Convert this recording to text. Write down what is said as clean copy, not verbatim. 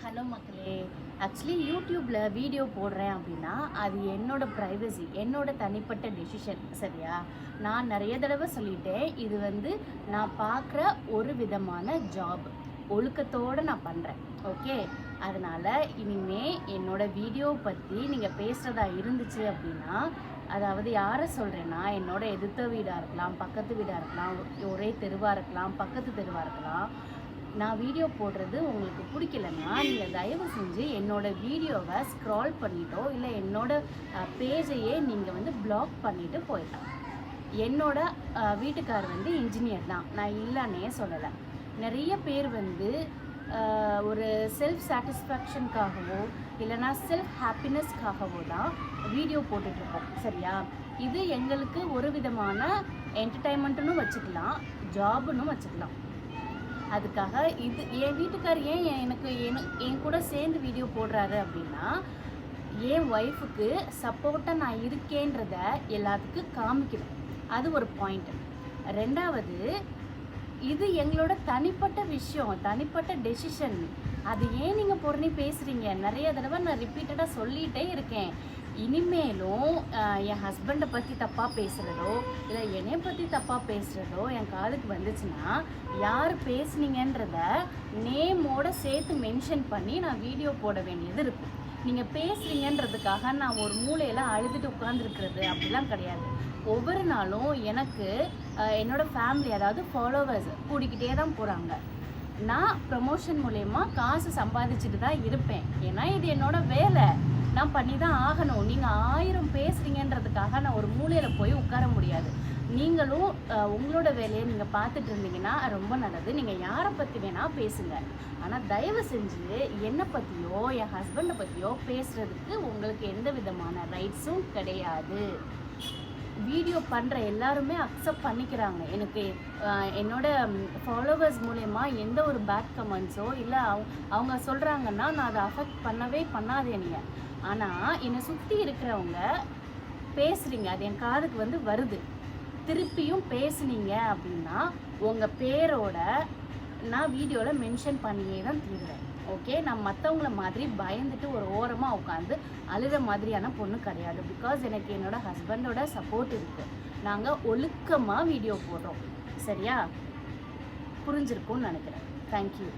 Hello மக்களே, actually யூடியூப்பில் video போடுறேன் அப்படின்னா அது என்னோட ப்ரைவசி, என்னோட தனிப்பட்ட டெசிஷன். சரியா? நான் நிறைய தடவை சொல்லிட்டேன், இது நான் பார்க்குற ஒரு விதமான ஜாப், ஒழுக்கத்தோடு நான் பண்ணுறேன். ஓகே, அதனால் இனிமே என்னோட வீடியோ பற்றி நீங்கள் பேசுகிறதா இருந்துச்சு அப்படின்னா, அதாவது யாரை சொல்கிறேன்னா, என்னோட எதிர்த்த வீடாக இருக்கலாம், பக்கத்து வீடாக இருக்கலாம், ஒரே தெருவாக இருக்கலாம், பக்கத்து தெருவாக இருக்கலாம். நான் வீடியோ போடுறது உங்களுக்கு பிடிக்கலன்னா நீங்கள் தயவு செஞ்சு என்னோடய வீடியோவை ஸ்க்ரால் பண்ணிட்டோ இல்லை என்னோடய பேஜையே நீங்கள் பிளாக் பண்ணிவிட்டு போயிடலாம். என்னோட வீட்டுக்கார் இன்ஜினியர் தான், நான் இல்லைன்னே சொல்லலை. நிறைய பேர் ஒரு செல்ஃப் சாட்டிஸ்ஃபேக்ஷனுக்காகவோ இல்லைனா செல்ஃப் ஹாப்பினஸ்க்காகவோ தான் வீடியோ போட்டுட்ருக்கோம். சரியா? இது எங்களுக்கு ஒரு விதமான என்டர்டைன்மெண்ட்டுன்னு வச்சுக்கலாம், ஜாபுன்னு வச்சுக்கலாம். அதுக்காக என் வீட்டுக்கார் ஏன் என் கூட சேர்ந்து வீடியோ போடுறாரு அப்படின்னா, என் ஒய்ஃபுக்கு சப்போர்ட்டாக நான் இருக்கேன்றத எல்லாத்துக்கும் காமிக்கணும். அது ஒரு பாயிண்ட். ரெண்டாவது, இது எங்களோட தனிப்பட்ட விஷயம், தனிப்பட்ட டெசிஷன். அது ஏன் நீங்கள் பொருணி பேசுகிறீங்க? நிறைய தடவை நான் ரிப்பீட்டடாக சொல்லிகிட்டே இருக்கேன். இனிமேலும் என் ஹஸ்பண்டை பற்றி தப்பாக பேசுகிறதோ இல்லை என்னை பற்றி தப்பாக பேசுகிறதோ என் காதுக்கு வந்துச்சுன்னா, யார் பேசுனீங்கன்றத நேமோட சேர்த்து மென்ஷன் பண்ணி நான் வீடியோ போட வேண்டியது இருக்கும். நீங்கள் பேசுகிறீங்கன்றதுக்காக நான் ஒரு மூலையில் அழுதுட்டு உட்காந்துருக்கிறது அப்படிலாம் கிடையாது. ஒவ்வொரு நாளும் எனக்கு என்னோடய ஃபேமிலி, அதாவது ஃபாலோவர்ஸ் கூடிக்கிட்டே தான் போகிறாங்க. நான் ப்ரமோஷன் மூலயமா காசு சம்பாதிச்சுட்டு தான் இருப்பேன். ஏன்னா இது என்னோடய வேலை, நான் பண்ணி தான் ஆகணும். நீங்கள் 1000 பேசுகிறீங்கன்றதுக்காக நான் ஒரு மூலையில் போய் உட்கார முடியாது. நீங்களும் உங்களோட வேலையை நீங்கள் பார்த்துட்டு இருந்தீங்கன்னா ரொம்ப நல்லது. நீங்கள் யாரை பற்றி வேணால் பேசுங்க, ஆனால் தயவு செஞ்சு என்னை பற்றியோ என் ஹஸ்பண்டை பற்றியோ பேசுகிறதுக்கு உங்களுக்கு எந்த விதமான ரைட்ஸும் கிடையாது. வீடியோ பண்ணுற எல்லாருமே அக்செப்ட் பண்ணிக்கிறாங்க. எனக்கு என்னோட ஃபாலோவர்ஸ் மூலயமா எந்த ஒரு பேட் கமெண்ட்ஸோ இல்லை அவங்க சொல்கிறாங்கன்னா நான் அதை அஃபெக்ட் பண்ணவே பண்ணாது என்னைய. ஆனால் என்னை சுற்றி இருக்கிறவங்க பேசுகிறீங்க, அது என் காதுக்கு வருது. திருப்பியும் பேசுனீங்க அப்படின்னா உங்கள் பேரோட நான் வீடியோவில் மென்ஷன் பண்ணியே தான் தீருவேன். ஓகே, நான் மற்றவங்கள மாதிரி பயந்துட்டு ஒரு ஓரமாக உட்காந்து அழுகிற மாதிரியான பொண்ணு கிடையாது. பிகாஸ் எனக்கு என்னோடய ஹஸ்பண்டோட சப்போர்ட் இருக்குது. நாங்கள் ஒழுக்கமாக வீடியோ போடுறோம். சரியா? புரிஞ்சிருக்கும்னு நினைக்கிறேன். தேங்க்யூ.